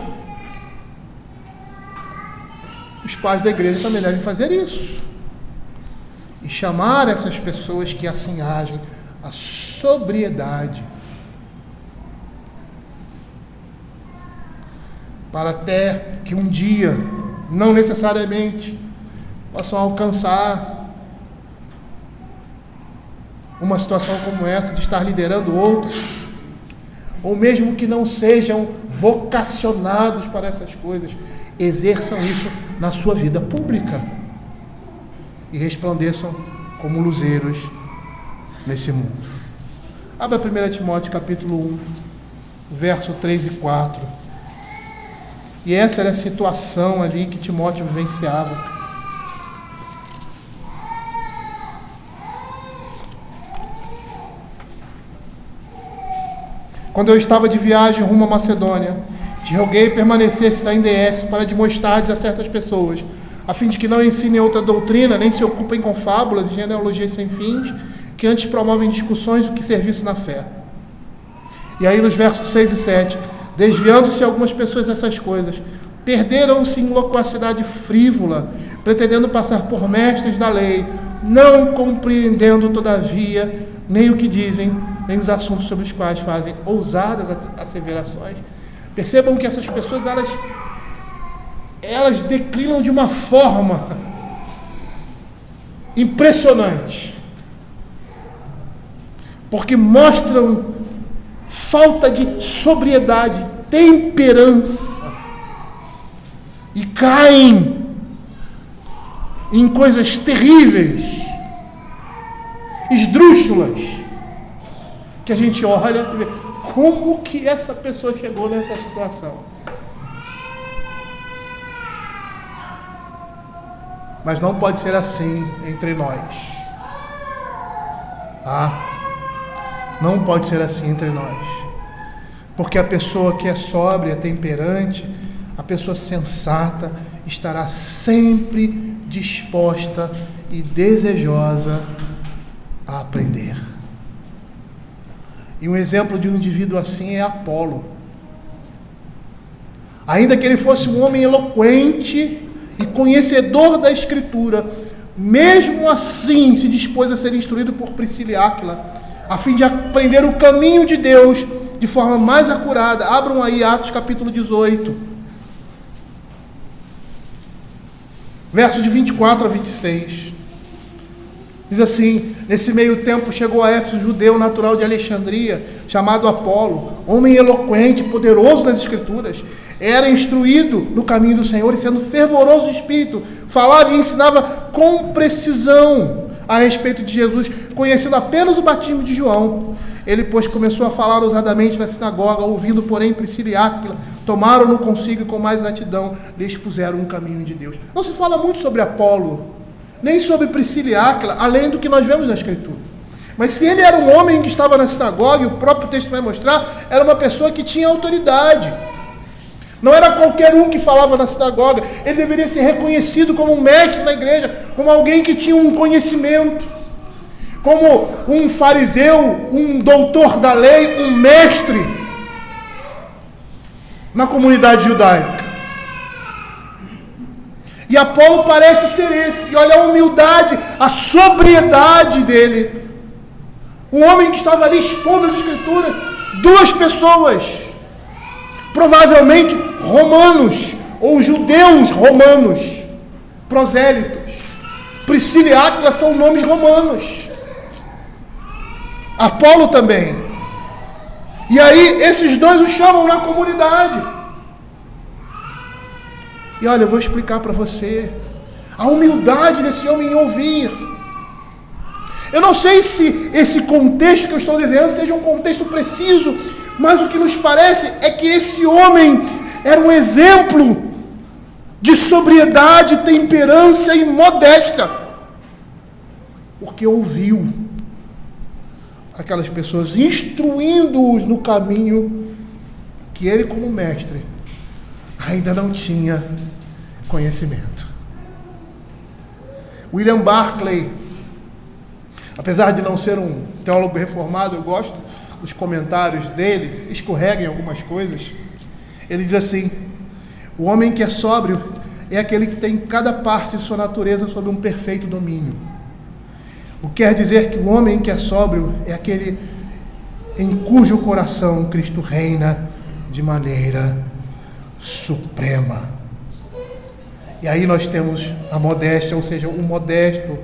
os pais da igreja também devem fazer isso e chamar essas pessoas que assim agem à sobriedade, para até que um dia, não necessariamente, possam alcançar uma situação como essa, de estar liderando outros, ou mesmo que não sejam vocacionados para essas coisas, exerçam isso na sua vida pública e resplandeçam como luzeiros nesse mundo. Abra 1 Timóteo capítulo 1, verso 3 e 4. E essa era a situação ali que Timóteo vivenciava. Quando eu estava de viagem rumo à Macedônia, te roguei permanecesses ainda em Éfeso para demonstrares a certas pessoas, a fim de que não ensinem outra doutrina, nem se ocupem com fábulas e genealogias sem fins, que antes promovem discussões do que serviço na fé. E aí nos versos 6 e 7, desviando-se algumas pessoas dessas coisas, perderam-se em loquacidade frívola, pretendendo passar por mestres da lei, não compreendendo, todavia, nem o que dizem, nem os assuntos sobre os quais fazem ousadas asseverações. Percebam que essas pessoas, elas declinam de uma forma impressionante, porque mostram falta de sobriedade, temperança, e caem em coisas terríveis, esdrúxulas, que a gente olha e vê como que essa pessoa chegou nessa situação. Mas não pode ser assim entre nós. Não pode ser assim entre nós. Porque a pessoa que é sóbria, temperante, a pessoa sensata, estará sempre disposta e desejosa a aprender. E um exemplo de um indivíduo assim é Apolo. Ainda que ele fosse um homem eloquente e conhecedor da Escritura, mesmo assim se dispôs a ser instruído por Priscila e Áquila, a fim de aprender o caminho de Deus de forma mais acurada. Abram aí Atos capítulo 18, versos de 24 a 26. Diz assim: nesse meio tempo chegou a Éfeso um judeu natural de Alexandria, chamado Apolo, homem eloquente, poderoso nas Escrituras, era instruído no caminho do Senhor e, sendo fervoroso de espírito, falava e ensinava com precisão a respeito de Jesus, conhecendo apenas o batismo de João. Ele, pois, começou a falar ousadamente na sinagoga, ouvindo, porém, Priscila e Áquila, tomaram-no consigo e com mais exatidão lhe expuseram um caminho de Deus. Não se fala muito sobre Apolo, nem sobre Priscila e Áquila, além do que nós vemos na Escritura. Mas se ele era um homem que estava na sinagoga, e o próprio texto vai mostrar, era uma pessoa que tinha autoridade. Não era qualquer um que falava na sinagoga. Ele deveria ser reconhecido como um mestre na igreja, como alguém que tinha um conhecimento, como um fariseu, um doutor da lei, um mestre na comunidade judaica. E Apolo parece ser esse. E olha a humildade, a sobriedade dele. Um homem que estava ali expondo as Escrituras. Duas pessoas, provavelmente romanos, ou judeus romanos, prosélitos. Priscila e Áquila são nomes romanos. Apolo também. E aí esses dois o chamam na comunidade. E olha, eu vou explicar para você a humildade desse homem em ouvir. Eu não sei se esse contexto que eu estou desenhando seja um contexto preciso, mas o que nos parece é que esse homem era um exemplo de sobriedade, temperança e modéstia, porque ouviu aquelas pessoas instruindo-os no caminho que ele, como mestre, ainda não tinha conhecimento. William Barclay, apesar de não ser um teólogo reformado, eu gosto dos comentários dele, escorrega em algumas coisas. Ele diz assim: o homem que é sóbrio é aquele que tem cada parte de sua natureza sob um perfeito domínio. O que quer dizer que o homem que é sóbrio é aquele em cujo coração Cristo reina de maneira suprema. E aí nós temos a modéstia, ou seja, o modesto.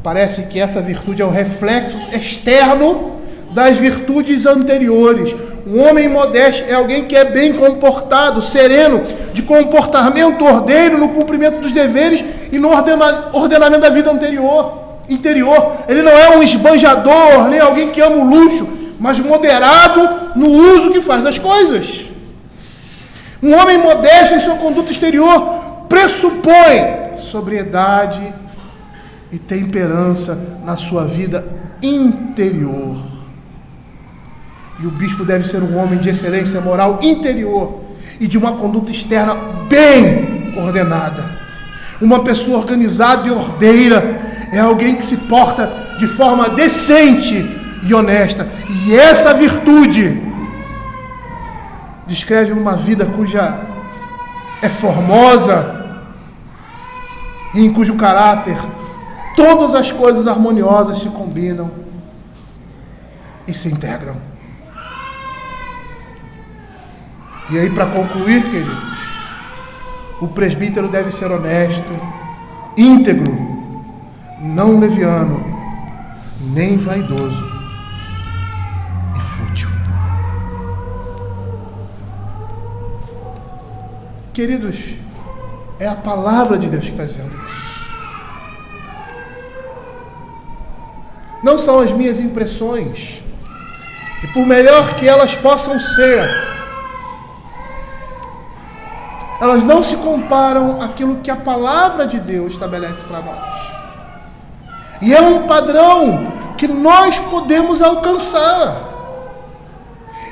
Parece que essa virtude é o reflexo externo das virtudes anteriores. Um homem modesto é alguém que é bem comportado, sereno, de comportamento ordeiro no cumprimento dos deveres e no ordenamento da vida interior. Ele não é um esbanjador, nem alguém que ama o luxo, mas moderado no uso que faz das coisas. Um homem modesto em sua conduta exterior pressupõe sobriedade e temperança na sua vida interior. E o bispo deve ser um homem de excelência moral interior e de uma conduta externa bem ordenada. Uma pessoa organizada e ordeira é alguém que se porta de forma decente e honesta. E essa virtude descreve uma vida cuja é formosa e em cujo caráter todas as coisas harmoniosas se combinam e se integram. E aí, para concluir, queridos, o presbítero deve ser honesto, íntegro, não leviano, nem vaidoso e fútil. Queridos, é a palavra de Deus que está dizendo isso. Não são as minhas impressões. E por melhor que elas possam ser, elas não se comparam àquilo que a palavra de Deus estabelece para nós. E é um padrão que nós podemos alcançar.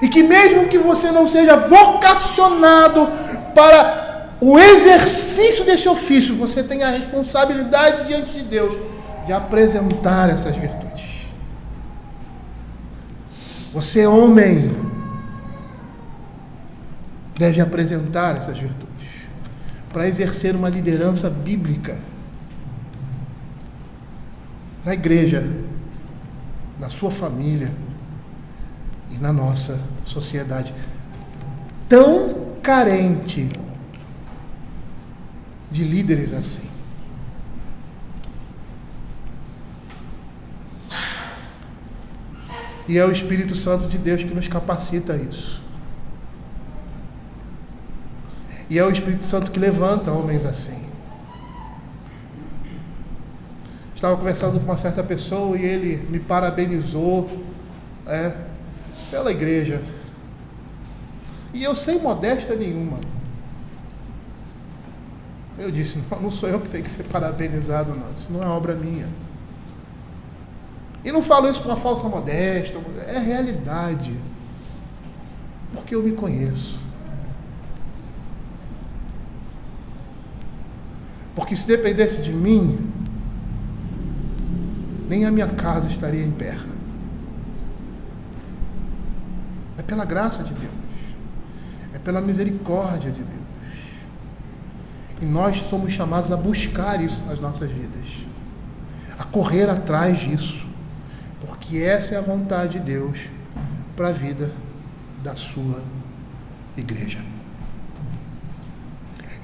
E que mesmo que você não seja vocacionado para o exercício desse ofício, você tem a responsabilidade diante de Deus de apresentar essas virtudes. Você, homem, deve apresentar essas virtudes para exercer uma liderança bíblica na igreja, na sua família e na nossa sociedade tão carente de líderes assim. E é o Espírito Santo de Deus que nos capacita a isso. E é o Espírito Santo que levanta homens assim. Estava conversando com uma certa pessoa e ele me parabenizou pela igreja. E eu, sem modéstia nenhuma, eu disse, não sou eu que tenho que ser parabenizado, não. Isso não é obra minha. E não falo isso com uma falsa modéstia, é realidade. Porque eu me conheço. Porque se dependesse de mim, nem a minha casa estaria em pé. É pela graça de Deus. É pela misericórdia de Deus. E nós somos chamados a buscar isso nas nossas vidas. A correr atrás disso. Porque essa é a vontade de Deus para a vida da sua igreja.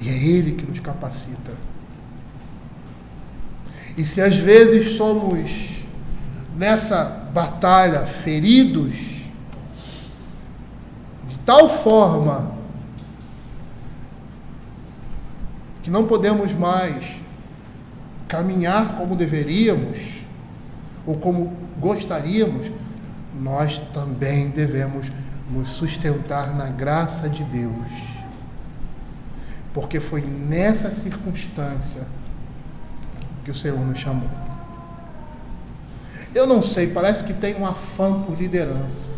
E é Ele que nos capacita. E se às vezes somos, nessa batalha, feridos, de tal forma que não podemos mais caminhar como deveríamos, ou como gostaríamos, nós também devemos nos sustentar na graça de Deus. Porque foi nessa circunstância que o Senhor nos chamou. Eu não sei, parece que tem um afã por liderança.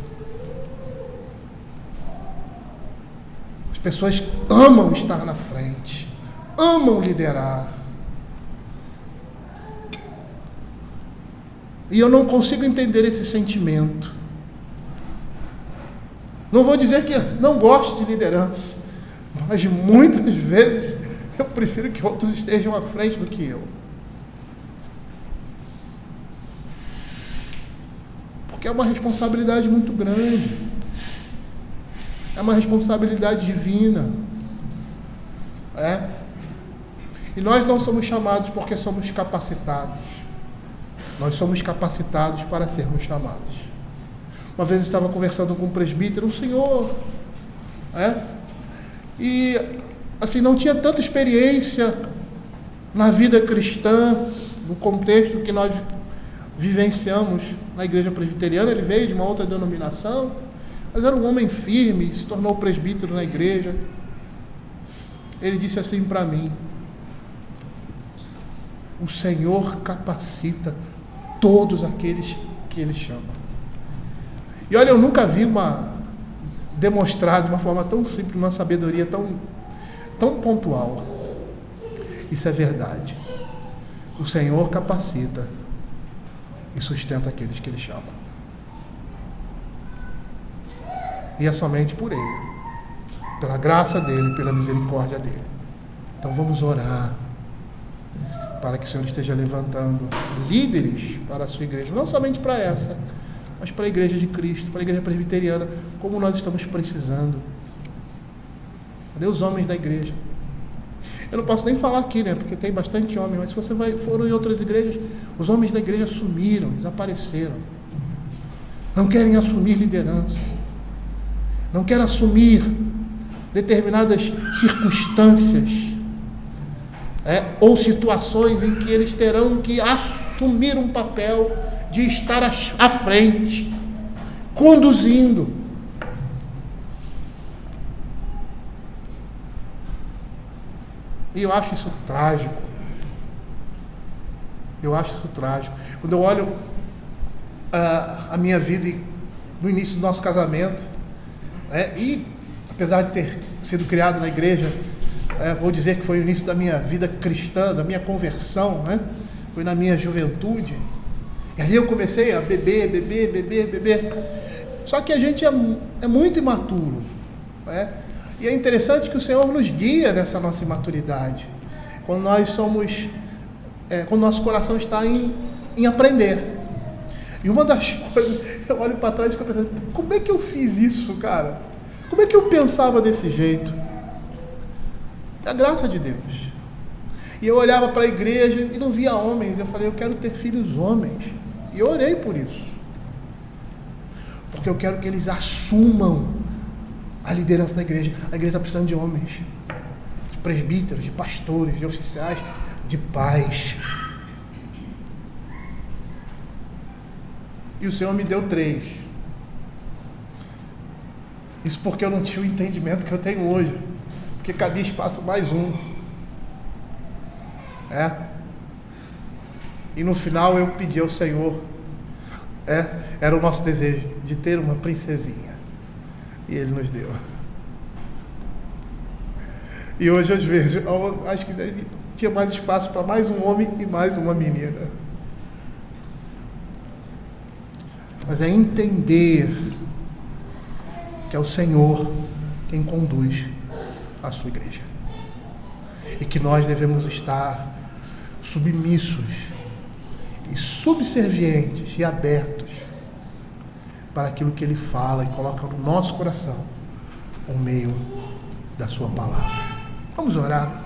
As pessoas amam estar na frente, amam liderar. E eu não consigo entender esse sentimento. Não vou dizer que não gosto de liderança, mas muitas vezes eu prefiro que outros estejam à frente do que eu. Porque é uma responsabilidade muito grande. É uma responsabilidade divina. E nós não somos chamados porque somos capacitados. Nós somos capacitados para sermos chamados. Uma vez eu estava conversando com um presbítero, um senhor, e assim, não tinha tanta experiência na vida cristã, no contexto que nós vivenciamos na igreja presbiteriana. Ele veio de uma outra denominação, mas era um homem firme, se tornou presbítero na igreja. Ele disse assim para mim: o Senhor capacita todos aqueles que Ele chama. E olha, eu nunca vi demonstrado de uma forma tão simples, uma sabedoria tão pontual. Isso é verdade. O Senhor capacita e sustenta aqueles que Ele chama. E é somente por Ele, pela graça dEle, pela misericórdia dEle. Então vamos orar para que o Senhor esteja levantando líderes para a sua igreja, não somente para essa, mas para a igreja de Cristo, para a igreja presbiteriana, como nós estamos precisando. Cadê os homens da igreja? Eu não posso nem falar aqui, porque tem bastante homem, mas se você for em outras igrejas, os homens da igreja sumiram, desapareceram. Não querem assumir liderança, não querem assumir determinadas circunstâncias, ou situações em que eles terão que assumir um papel de estar à frente, conduzindo. E eu acho isso trágico. Quando eu olho a minha vida no início do nosso casamento, e apesar de ter sido criado na igreja, vou dizer que foi o início da minha vida cristã, da minha conversão, foi na minha juventude. E ali eu comecei a beber. Só que a gente é muito imaturo, E é interessante que o Senhor nos guia nessa nossa imaturidade, quando nós somos, quando nosso coração está em aprender. E uma das coisas, eu olho para trás e fico pensando: como é que eu fiz isso, cara? Como é que eu pensava desse jeito? É a graça de Deus. E eu olhava para a igreja e não via homens. Eu falei: eu quero ter filhos homens. E eu orei por isso, porque eu quero que eles assumam a liderança da igreja. A igreja está precisando de homens, de presbíteros, de pastores, de oficiais, de pais. E o Senhor me deu 3. Isso porque eu não tinha o entendimento que eu tenho hoje, porque cabia espaço mais um. E no final eu pedi ao Senhor, era o nosso desejo, de ter uma princesinha. E Ele nos deu. E hoje, às vezes, eu acho que tinha mais espaço para mais um homem e mais uma menina. Mas é entender que é o Senhor quem conduz a sua igreja. E que nós devemos estar submissos e subservientes e abertos para aquilo que Ele fala e coloca no nosso coração por meio da sua palavra. Vamos orar.